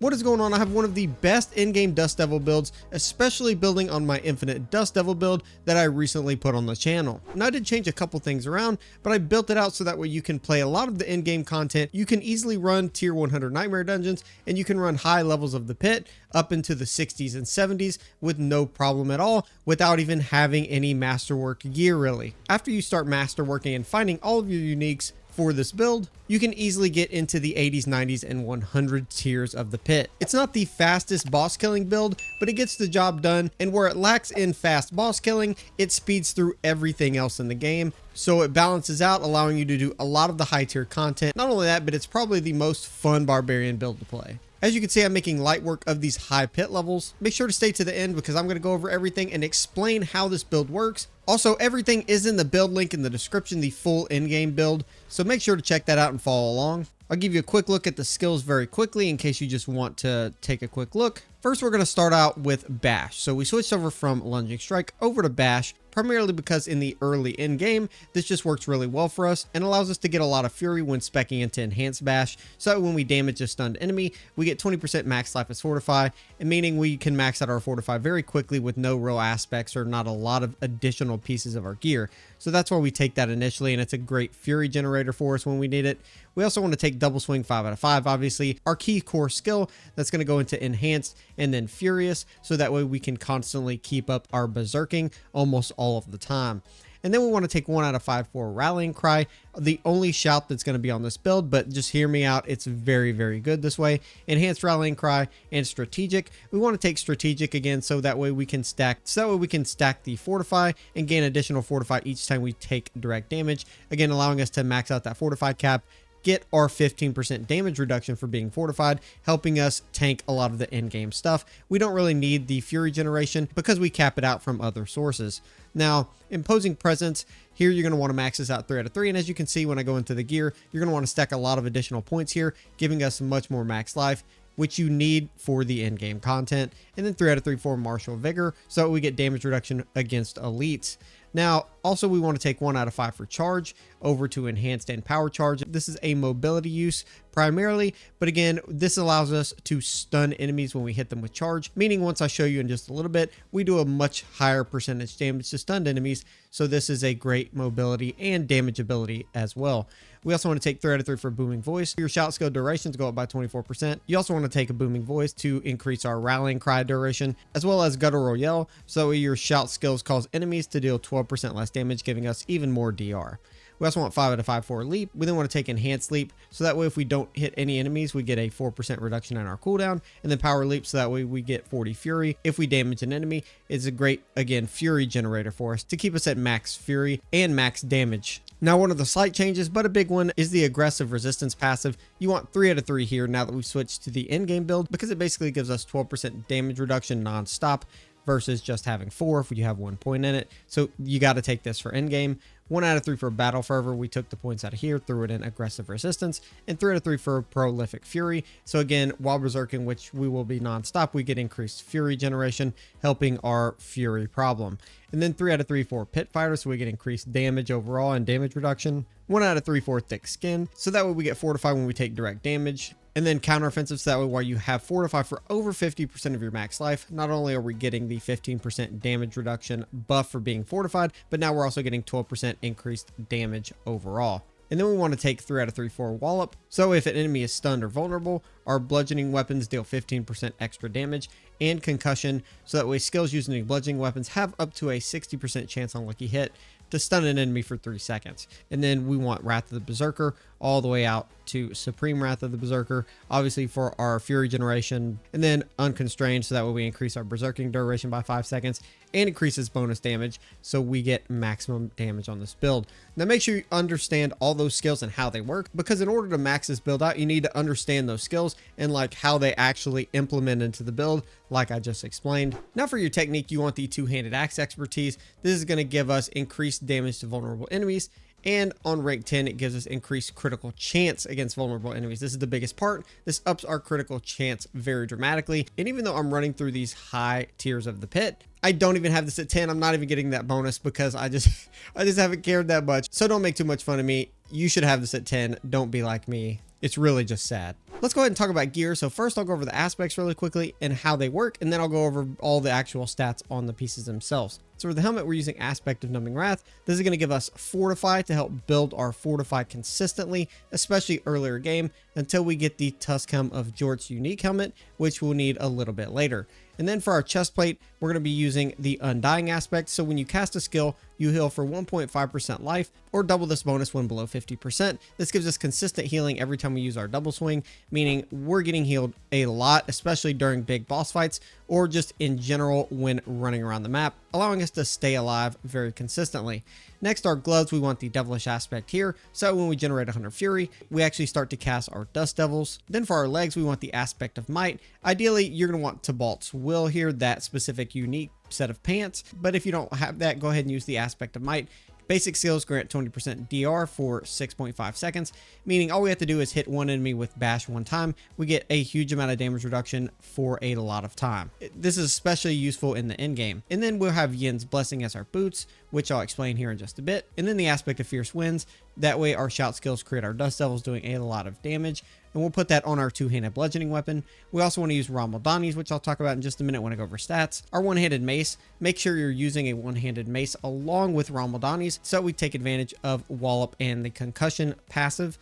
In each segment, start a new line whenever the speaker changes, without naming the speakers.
What is going on? I have one of the best in-game Dust Devil builds, especially building on my Infinite Dust Devil build that I recently put on the channel. Now I did change a couple things around, but I built it out so that way you can play a lot of the in-game content. You can easily run tier 100 nightmare dungeons, and you can run high levels of the pit up into the 60s and 70s with no problem at all, without even having any masterwork gear really. After you start masterworking and finding all of your uniques for this build, you can easily get into the 80s, 90s, and 100 tiers of the pit. It's not the fastest boss killing build, but it gets the job done, and where it lacks in fast boss killing, it speeds through everything else in the game. So it balances out, allowing you to do a lot of the high tier content. Not only that, but it's probably the most fun Barbarian build to play. As you can see, I'm making light work of these high pit levels. Make sure to stay to the end because I'm going to go over everything and explain how this build works. Also, everything is in the build link in the description, the full in-game build. So make sure to check that out and follow along. I'll give you a quick look at the skills very quickly in case you just want to take a quick look. First, we're going to start out with Bash. So we switched over from Lunging Strike over to Bash, primarily because in the early in-game, this just works really well for us and allows us to get a lot of fury when speccing into Enhanced Bash. So when we damage a stunned enemy, we get 20% max life as Fortify, and meaning we can max out our Fortify very quickly with no real aspects or not a lot of additional pieces of our gear. So that's why we take that initially, and it's a great fury generator for us when we need it. We also want to take Double Swing 5 out of 5, obviously, our key core skill that's going to go into Enhanced and then Furious, so that way we can constantly keep up our berserking almost all of the time. And then we want to take 1 out of 5 for Rallying Cry, the only shout that's going to be on this build, but just hear me out, it's very, very good this way. Enhanced Rallying Cry and Strategic. We want to take Strategic again so that way we can stack the Fortify and gain additional Fortify each time we take direct damage, again allowing us to max out that Fortify cap, get our 15% damage reduction for being fortified, helping us tank a lot of the in-game stuff. We don't really need the fury generation because we cap it out from other sources. Now, Imposing Presence, here you're going to want to max this out 3 out of 3, and as you can see when I go into the gear, you're going to want to stack a lot of additional points here, giving us much more max life, which you need for the in-game content. And then 3 out of 3 for Martial Vigor, so we get damage reduction against elites. Now, also we want to take 1 out of 5 for Charge over to Enhanced and Power Charge. This is a mobility use primarily, but again, this allows us to stun enemies when we hit them with Charge, meaning once I show you in just a little bit, we do a much higher percentage damage to stunned enemies. So this is a great mobility and damage ability as well. We also want to take 3 out of 3 for Booming Voice. Your shout skill durations go up by 24%. You also want to take a Booming Voice to increase our Rallying Cry duration, as well as Guttural Yell, so your shout skills cause enemies to deal 12% less damage, giving us even more DR. We also want 5 out of 5 for Leap. We then want to take Enhanced Leap, so that way if we don't hit any enemies, we get a 4% reduction in our cooldown, and then Power Leap, so that way we get 40 Fury. If we damage an enemy, it's a great, again, Fury generator for us to keep us at max Fury and max damage. Now, one of the slight changes, but a big one, is the Aggressive Resistance passive. You want 3 out of 3 here now that we've switched to the in-game build, because it basically gives us 12% damage reduction non-stop versus just having 4 if you have 1 point in it. So you got to take this for in-game. 1 out of 3 for Battle Fervor. We took the points out of here, threw it in Aggressive Resistance, and 3 out of 3 for Prolific Fury. So again, while berserking, which we will be non-stop, we get increased Fury generation, helping our Fury problem. And then 3 out of 3 for Pit Fighter, so we get increased damage overall and damage reduction. 1 out of 3 for Thick Skin, so that way we get Fortify when we take direct damage. And then Counteroffensive, so that way while you have Fortify for over 50% of your max life, not only are we getting the 15% damage reduction buff for being fortified, but now we're also getting 12% increased damage overall. And then we want to take 3 out of 3 for Wallop. So if an enemy is stunned or vulnerable, our bludgeoning weapons deal 15% extra damage, and Concussion, so that way skills using bludgeoning weapons have up to a 60% chance on lucky hit to stun an enemy for 3 seconds. And then we want Wrath of the Berserker all the way out to Supreme Wrath of the Berserker, obviously for our Fury generation, and then Unconstrained, so that way we increase our berserking duration by 5 seconds and increases bonus damage, so we get maximum damage on this build. Now make sure you understand all those skills and how they work, because in order to max this build out, you need to understand those skills and like how they actually implement into the build, like I just explained. Now for your technique, you want the Two-Handed Axe expertise. This is going to give us increased damage to vulnerable enemies, and on rank 10, it gives us increased critical chance against vulnerable enemies. This is the biggest part. This ups our critical chance very dramatically. And even though I'm running through these high tiers of the pit, I don't even have this at 10. I'm not even getting that bonus because I just haven't cared that much. So don't make too much fun of me. You should have this at 10. Don't be like me. It's really just sad. Let's go ahead and talk about gear. So first I'll go over the aspects really quickly and how they work, and then I'll go over all the actual stats on the pieces themselves. So for the helmet, we're using Aspect of Numbing Wrath. This is going to give us Fortify to help build our Fortify consistently, especially earlier game, until we get the Tusk Helm of Jort's unique helmet, which we'll need a little bit later. And then for our chest plate, we're going to be using the Undying aspect. So when you cast a skill, you heal for 1.5% life or double this bonus when below 50%. This gives us consistent healing every time we use our double swing, meaning we're getting healed a lot, especially during big boss fights or just in general when running around the map, allowing us to stay alive very consistently. Next, our gloves, we want the Devilish aspect here, so when we generate 100 Fury, we actually start to cast our Dust Devils. Then for our legs, we want the Aspect of Might. Ideally, you're going to want Tybalt's Will here, that specific unique set of pants, but if you don't have that, go ahead and use the Aspect of Might. Basic skills grant 20% DR for 6.5 seconds, meaning all we have to do is hit one enemy with bash one time. We get a huge amount of damage reduction for a lot of time. This is especially useful in the end game. And then we'll have Yin's Blessing as our boots, which I'll explain here in just a bit. And then the Aspect of Fierce Winds. That way our shout skills create our Dust Devils doing a lot of damage. And we'll put that on our two-handed bludgeoning weapon. We also want to use Ramaldani's, which I'll talk about in just a minute when I go over stats. Our one-handed mace, make sure you're using a one-handed mace along with Ramaldani's so we take advantage of Wallop and the concussion passive.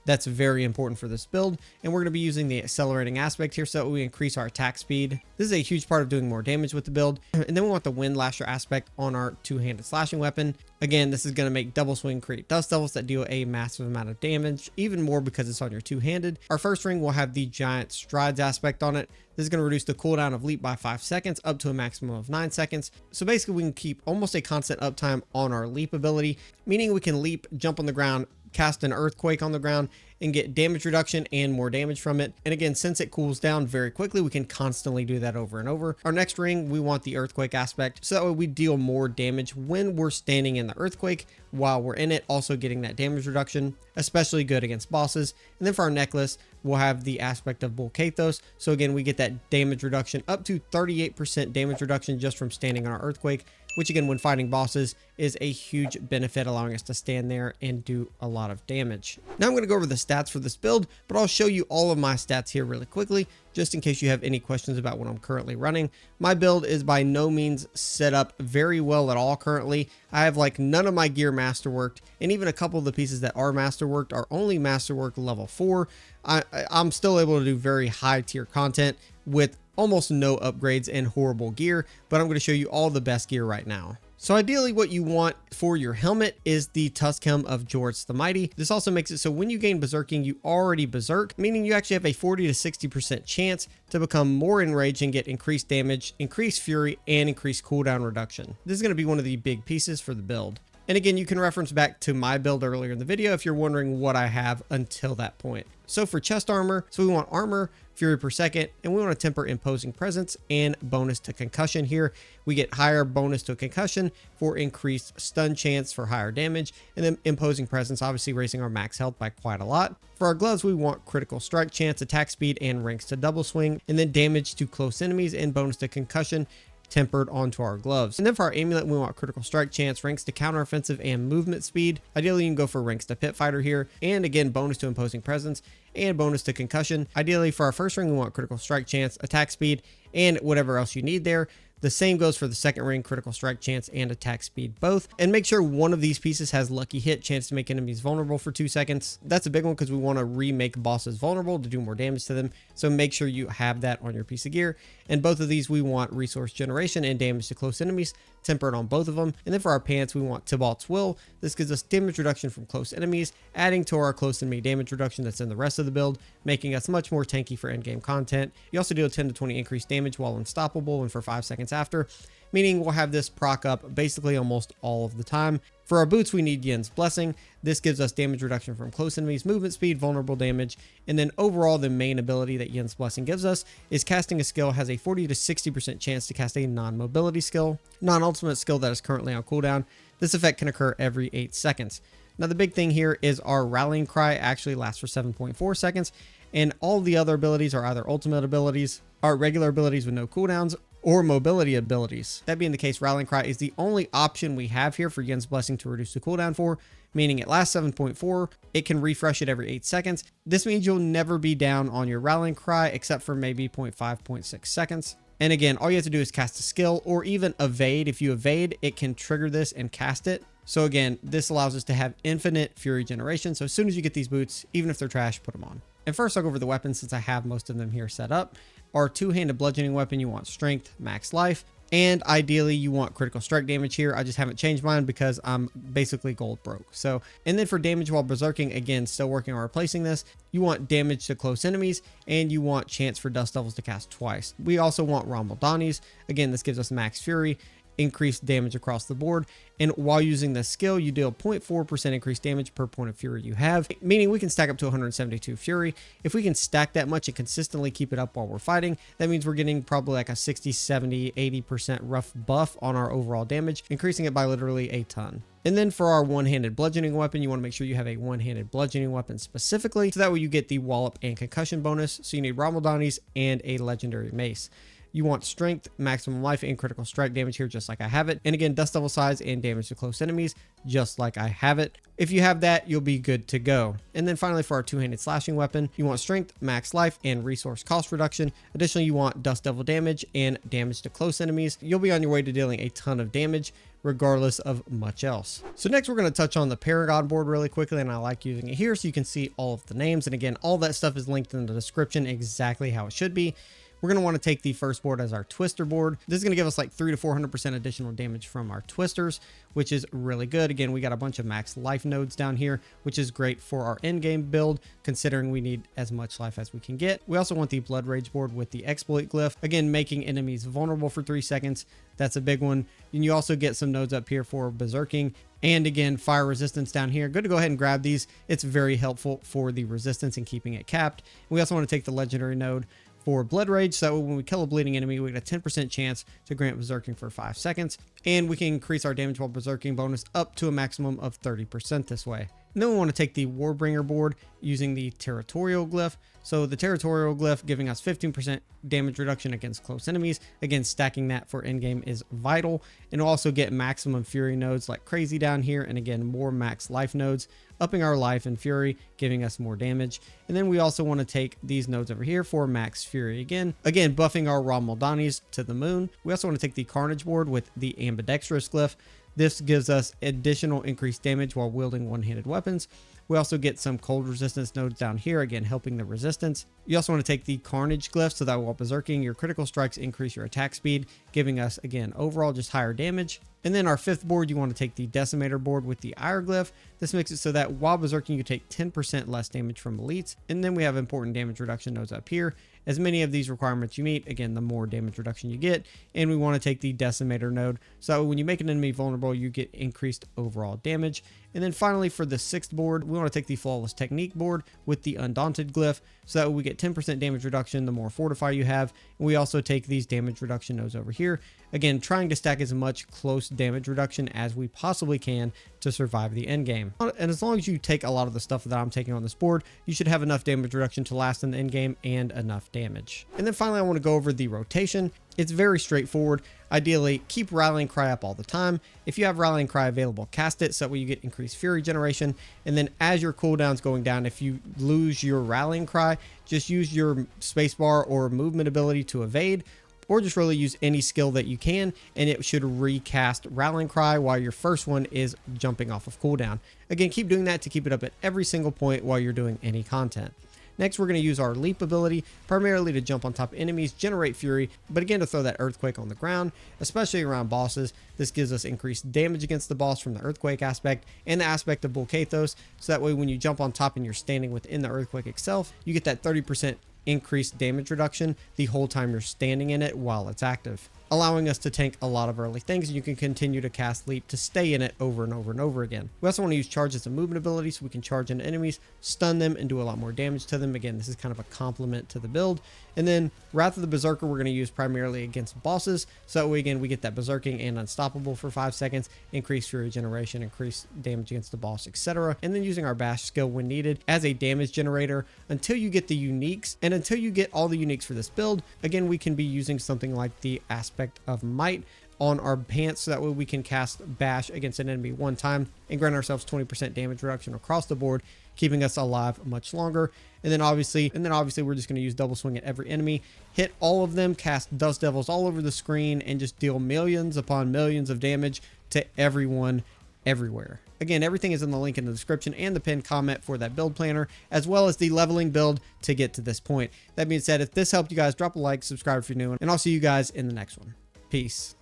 That's very important for this build, and we're going to be using the accelerating aspect here so that we increase our attack speed. This is a huge part of doing more damage with the build. And then we want the Wind Lasher aspect on our two-handed slashing weapon. Again, this is going to make double swing create Dust Devils that deal a massive amount of damage, even more because it's on your two-handed. Our first ring will have the Giant Strides aspect on it. This is going to reduce the cooldown of leap by 5 seconds up to a maximum of 9 seconds. So basically we can keep almost a constant uptime on our leap ability, meaning we can leap, jump on the ground, cast an earthquake on the ground, and get damage reduction and more damage from it. And again, since it cools down very quickly, we can constantly do that over and over. Our next ring, we want the earthquake aspect, so that way we deal more damage when we're standing in the earthquake while we're in it, also getting that damage reduction, especially good against bosses. And then for our necklace, we'll have the aspect of Bull Kathos. So again, we get that damage reduction up to 38% damage reduction just from standing on our earthquake, which again, when fighting bosses, is a huge benefit, allowing us to stand there and do a lot of damage. Now I'm going to go over the stats for this build, but I'll show you all of my stats here really quickly, just in case you have any questions about what I'm currently running. My build is by no means set up very well at all currently. I have like none of my gear masterworked, and even a couple of the pieces that are masterworked are only masterwork level 4. I'm still able to do very high tier content with almost no upgrades and horrible gear, but I'm going to show you all the best gear right now. So ideally what you want for your helmet is the Tusk Helm of Jort's the Mighty. This also makes it so when you gain Berserking, you already Berserk, meaning you actually have a 40 to 60% chance to become more enraged and get increased damage, increased fury, and increased cooldown reduction. This is going to be one of the big pieces for the build. And again, you can reference back to my build earlier in the video if you're wondering what I have until that point. So for chest armor, we want armor, fury per second, and we want to temper imposing presence and bonus to concussion here. We get higher bonus to concussion for increased stun chance for higher damage, and then imposing presence obviously raising our max health by quite a lot. For our gloves, we want critical strike chance, attack speed, and ranks to double swing, and then damage to close enemies and bonus to concussion tempered onto our gloves. And then for our amulet, we want critical strike chance, ranks to counteroffensive, and movement speed. Ideally, you can go for ranks to pit fighter here, and again, bonus to imposing presence and bonus to concussion. Ideally, for our first ring, we want critical strike chance, attack speed, and whatever else you need there. The same goes for the second ring, critical strike chance and attack speed both. And make sure one of these pieces has lucky hit, chance to make enemies vulnerable for 2 seconds. That's a big one because we want to remake bosses vulnerable to do more damage to them. So make sure you have that on your piece of gear. And both of these, we want resource generation and damage to close enemies, tempered on both of them. And then for our pants, we want Tybalt's Will. This gives us damage reduction from close enemies, adding to our close enemy damage reduction that's in the rest of the build, making us much more tanky for endgame content. You also deal 10 to 20 increased damage while unstoppable and for 5 seconds after, meaning we'll have this proc up basically almost all of the time. For our boots, we need Yin's Blessing. This gives us damage reduction from close enemies, movement speed, vulnerable damage, and then overall the main ability that Yin's Blessing gives us is casting a skill has a 40 to 60% chance to cast a non-mobility skill, non-ultimate skill that is currently on cooldown. This effect can occur every 8 seconds. Now the big thing here is our Rallying Cry actually lasts for 7.4 seconds, and all the other abilities are either ultimate abilities, are regular abilities with no cooldowns, or mobility abilities. That being the case, Rallying Cry is the only option we have here for Yin's Blessing to reduce the cooldown for, meaning it lasts 7.4. It can refresh it every 8 seconds. This means you'll never be down on your rallying cry except for maybe 0.5, 0.6 seconds. And again, all you have to do is cast a skill or even evade. If you evade, it can trigger this and cast it. So again, this allows us to have infinite fury generation. So as soon as you get these boots, even if they're trash, put them on. And first I'll go over the weapons since I have most of them here set up. Our two-handed bludgeoning weapon, you want strength, max life, and ideally you want critical strike damage here. I just haven't changed mine because I'm basically gold broke. So, and then for damage while berserking, again, still working on replacing this, you want damage to close enemies and you want chance for Dust Devils to cast twice. We also want Ramaldani's. Again, this gives us max fury, increased damage across the board, and while using this skill you deal 0.4% increased damage per point of fury you have, meaning we can stack up to 172 fury. If we can stack that much and consistently keep it up while we're fighting, that means we're getting probably like a 60, 70, 80% rough buff on our overall damage, increasing it by literally a ton. And then for our one-handed bludgeoning weapon, you want to make sure you have a one-handed bludgeoning weapon specifically, so that way you get the wallop and concussion bonus. So you need Ramaldani's and a legendary mace. You want strength, maximum life, and critical strike damage here, just like I have it. And again, Dust Devil size and damage to close enemies, just like I have it. If you have that, you'll be good to go. And then finally, for our two-handed slashing weapon, you want strength, max life, and resource cost reduction. Additionally, you want Dust Devil damage and damage to close enemies. You'll be on your way to dealing a ton of damage, regardless of much else. So next we're going to touch on the Paragon board really quickly, and I like using it here so you can see all of the names. And again, all that stuff is linked in the description exactly how it should be. We're going to want to take the first board as our twister board. This is going to give us like 300 to 400% additional damage from our twisters, which is really good. Again, we got a bunch of max life nodes down here, which is great for our end game build, considering we need as much life as we can get. We also want the blood rage board with the exploit glyph, again, making enemies vulnerable for 3 seconds. That's a big one. And you also get some nodes up here for berserking, and again, fire resistance down here. Good to go ahead and grab these. It's very helpful for the resistance and keeping it capped. We also want to take the legendary node for blood rage, so when we kill a bleeding enemy, we get a 10% chance to grant berserking for 5 seconds, and we can increase our damage while berserking bonus up to a maximum of 30% this way. And then we want to take the Warbringer board using the territorial glyph. So the territorial glyph giving us 15% damage reduction against close enemies. Again, stacking that for endgame is vital. And we'll also get maximum fury nodes like crazy down here, and again, more max life nodes, upping our life and fury, giving us more damage. And then we also want to take these nodes over here for max fury again, buffing our Ramaldani's to the moon. We also want to take the Carnage board with the ambidextrous glyph. This gives us additional increased damage while wielding one-handed weapons. We also get some cold resistance nodes down here, again helping the resistance. You also want to take the Carnage glyph so that while berserking, your critical strikes increase your attack speed, giving us, again, overall just higher damage. And then our fifth board, you want to take the Decimator board with the Ire glyph. This makes it so that while berserking, you take 10% less damage from elites. And then we have important damage reduction nodes up here. As many of these requirements you meet, again, the more damage reduction you get. And we want to take the Decimator node, so when you make an enemy vulnerable, you get increased overall damage. And then finally, for the sixth board, we want to take the Flawless Technique board with the Undaunted glyph, so that we get 10% damage reduction the more fortify you have. And we also take these damage reduction nodes over here, again trying to stack as much close damage reduction as we possibly can to survive the end game. And as long as you take a lot of the stuff that I'm taking on this board, you should have enough damage reduction to last in the end game and enough damage. And then finally, I want to go over the rotation. It's very straightforward. Ideally, keep Rallying Cry up all the time. If you have Rallying Cry available, cast it so that way you get increased fury generation. And then as your cooldown's going down, if you lose your Rallying Cry, just use your spacebar or movement ability to evade, or just really use any skill that you can, and it should recast Rallying Cry while your first one is jumping off of cooldown. Again, keep doing that to keep it up at every single point while you're doing any content. Next, we're going to use our leap ability, primarily to jump on top of enemies, generate fury, but again to throw that earthquake on the ground, especially around bosses. This gives us increased damage against the boss from the earthquake aspect and the aspect of Bulkathos, so that way when you jump on top and you're standing within the earthquake itself, you get that 30% increased damage reduction the whole time you're standing in it while it's active, allowing us to tank a lot of early things, and you can continue to cast leap to stay in it over and over and over again. We also want to use charge as a movement ability so we can charge into enemies, stun them, and do a lot more damage to them. Again, this is kind of a complement to the build. And then Wrath of the Berserker we're going to use primarily against bosses, so that way again we get that berserking and unstoppable for 5 seconds, increase fury generation, increase damage against the boss, etc. And then using our bash skill when needed as a damage generator until you get the uniques. And until you get all the uniques for this build, again we can be using something like the aspect of might, on our pants so that way we can cast bash against an enemy one time and grant ourselves 20% damage reduction across the board, keeping us alive much longer. And then obviously we're just going to use double swing at every enemy, hit all of them, cast Dust Devils all over the screen, and just deal millions upon millions of damage to everyone everywhere. Again, everything is in the link in the description and the pinned comment for that build planner, as well as the leveling build to get to this point. That being said, if this helped you guys, drop a like, subscribe if you're new, and I'll see you guys in the next one. Peace.